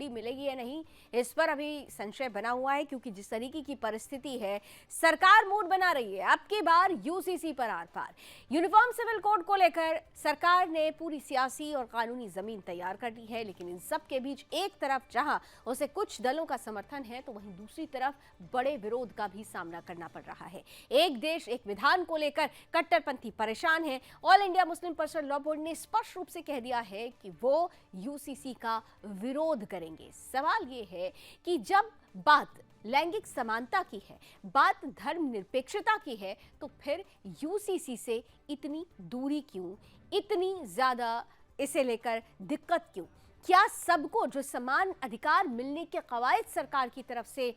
मंडी मिलेगी या नहीं, इस पर अभी संशय बना हुआ है, क्योंकि जिस तरीके की परिस्थिति है, सरकार मूड बना रही है। अब की बार यूसीसी पर आर पार। यूनिफॉर्म सिविल कोड को लेकर सरकार ने पूरी सियासी और कानूनी जमीन तैयार कर दी है, लेकिन इन सब के बीच एक तरफ जहां उसे कुछ दलों का समर्थन है, तो वहीं दूसरी तरफ बड़े विरोध का भी सामना करना पड़ रहा है। एक देश एक विधान को लेकर कट्टरपंथी परेशान है। All India Muslim personal law board ने स्पष्ट रूप से कह दिया है कि वो यूसीसी का विरोध करेंगे। सवाल ये है कि जब बात लैंगिक समानता की है, बात धर्मनिरपेक्षता की है, तो फिर यूसीसी से इतनी दूरी क्यों, इतनी ज्यादा इसे लेकर दिक्कत क्यों? क्या सबको जो समान अधिकार मिलने के कवायद सरकार की तरफ से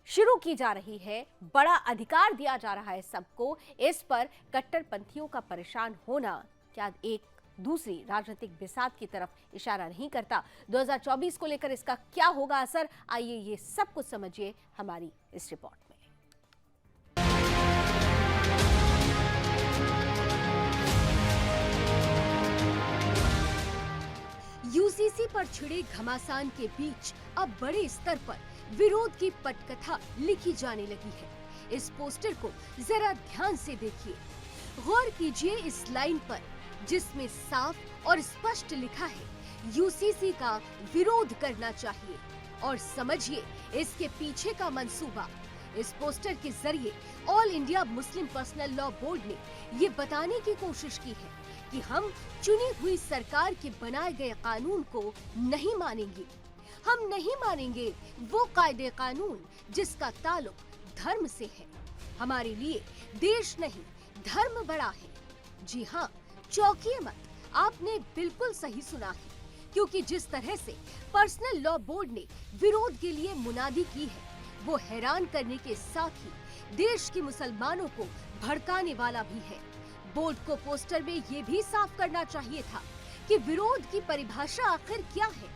शुरू की जा रही है, बड़ा अधिकार दिया जा रहा है सबको, इस पर कट्टरपंथियों का परेशान होना क्या एक दूसरी राजनीतिक बिसात की तरफ इशारा नहीं करता? 2024 को लेकर इसका क्या होगा असर, आइए ये सब कुछ समझिए हमारी इस रिपोर्ट में। यूसीसी पर छिड़े घमासान के बीच अब बड़े स्तर पर विरोध की पटकथा लिखी जाने लगी है। इस पोस्टर को जरा ध्यान से देखिए, गौर कीजिए इस लाइन पर, जिसमें साफ और स्पष्ट लिखा है यूसीसी का विरोध करना चाहिए, और समझिए इसके पीछे का मंसूबा। इस पोस्टर के जरिए all India Muslim personal law board ने ये बताने की कोशिश की है कि हम चुनी हुई सरकार के बनाए गए कानून को नहीं मानेंगे। हम नहीं मानेंगे वो कायदे कानून जिसका ताल्लुक धर्म से है। हमारे लिए देश नहीं, धर्म बड़ा है। जी हाँ, चौंकिए मत, आपने बिल्कुल सही सुना है, क्योंकि जिस तरह से पर्सनल लॉ बोर्ड ने विरोध के लिए मुनादी की है, वो हैरान करने के साथ ही देश के मुसलमानों को भड़काने वाला भी है। बोर्ड को पोस्टर में ये भी साफ करना चाहिए था कि विरोध की परिभाषा आखिर क्या है,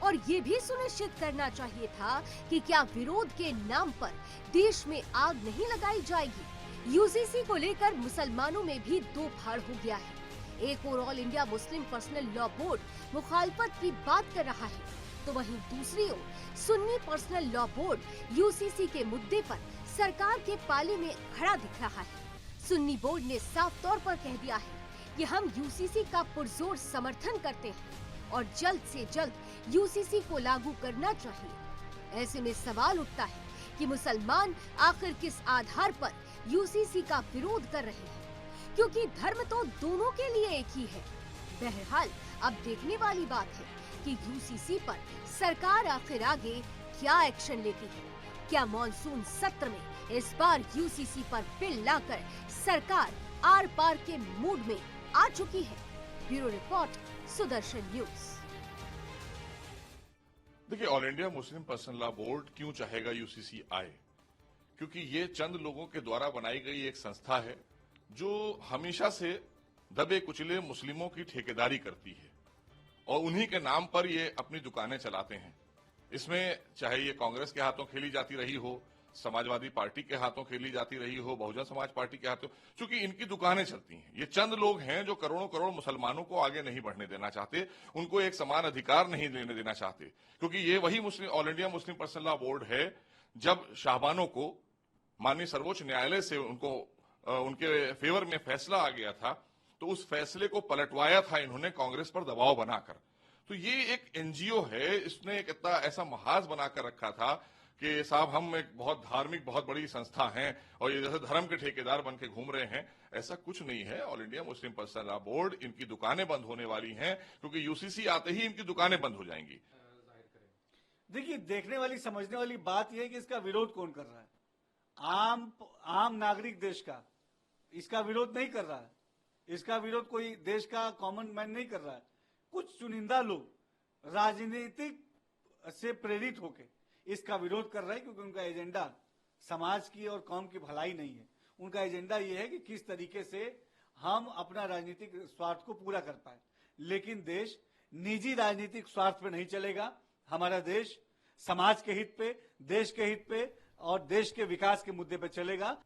और ये भी सुनिश्चित करना चाहिए था कि क्या विरोध के नाम पर देश में आग नहीं लगाई जाएगी। यूसीसी को लेकर मुसलमानों में भी दो फाड़ हो गया है। एक और All India Muslim personal law board मुखालफत की बात कर रहा है, तो वहीं दूसरी ओर Sunni personal law board UCC के मुद्दे पर सरकार के पाले में खड़ा दिख रहा है। सुन्नी बोर्ड ने साफ तौर पर कह दिया है कि हम यूसीसी का पुरजोर समर्थन करते हैं और जल्द से जल्द यूसीसी को लागू करना चाहिए। ऐसे में सवाल उठता है कि मुसलमान आखिर किस आधार पर यूसीसी का विरोध कर रहे हैं, क्योंकि धर्म तो दोनों के लिए एक ही है। बहरहाल अब देखने वाली बात है कि यूसीसी पर सरकार आखिर आगे क्या एक्शन लेती है। क्या मॉनसून सत्र में इस बार यूसीसी पर बिल लाकर सरकार आर पार के मूड में आ चुकी है? Bureau report, Sudarshan news. देखिए, all India Muslim personal law board क्यों चाहेगा यूसीसी आए? क्योंकि ये चंद लोगों के द्वारा बनाई गई एक संस्था है जो हमेशा से दबे कुचले मुस्लिमों की ठेकेदारी करती है, और उन्हीं के नाम पर ये अपनी दुकानें चलाते हैं। इसमें चाहे ये कांग्रेस के हाथों खेली जाती रही हो, समाजवादी पार्टी के हाथों खेली जाती रही हो, बहुजन समाज पार्टी के हाथों, चूंकि इनकी दुकानें चलती हैं। ये चंद लोग हैं जो करोड़ों करोड़ मुसलमानों को आगे नहीं बढ़ने देना चाहते, उनको एक समान अधिकार नहीं लेने देना चाहते, क्योंकि ये वही all India Muslim personal law board है जब शाहबानों को माननीय सर्वोच्च न्यायालय से उनके फेवर में फैसला आ गया था, तो उस फैसले को पलटवाया था इन्होंने कांग्रेस पर दबाव बनाकर। तो ये एक एनजीओ है, इसने एक इतना ऐसा महाज बनाकर रखा था कि साहब हम एक बहुत धार्मिक बहुत बड़ी संस्था हैं और ये जैसे धर्म के ठेकेदार बन के घूम रहे हैं। ऐसा कुछ नहीं है। All India Muslim personal law board, इनकी दुकानें बंद होने वाली हैं, क्योंकि यूसीसी आते ही इनकी दुकानें बंद हो जाएंगी। देखिए, देखने वाली समझने वाली बात यह है कि इसका विरोध कौन कर रहा है। आम नागरिक देश का इसका विरोध नहीं कर रहा है। इसका विरोध कोई देश का कॉमन मैन नहीं कर रहा है। कुछ चुनिंदा लोग राजनीतिक से प्रेरित होकर इसका विरोध कर रहे हैं, क्योंकि उनका एजेंडा समाज की और कौम की भलाई नहीं है। उनका एजेंडा यह है कि किस तरीके से हम अपना राजनीतिक स्वार्थ को पूरा कर पाए। लेकिन देश निजी राजनीतिक स्वार्थ पे नहीं चलेगा। हमारा देश समाज के हित पे, देश के हित पे और देश के विकास के मुद्दे पे चलेगा।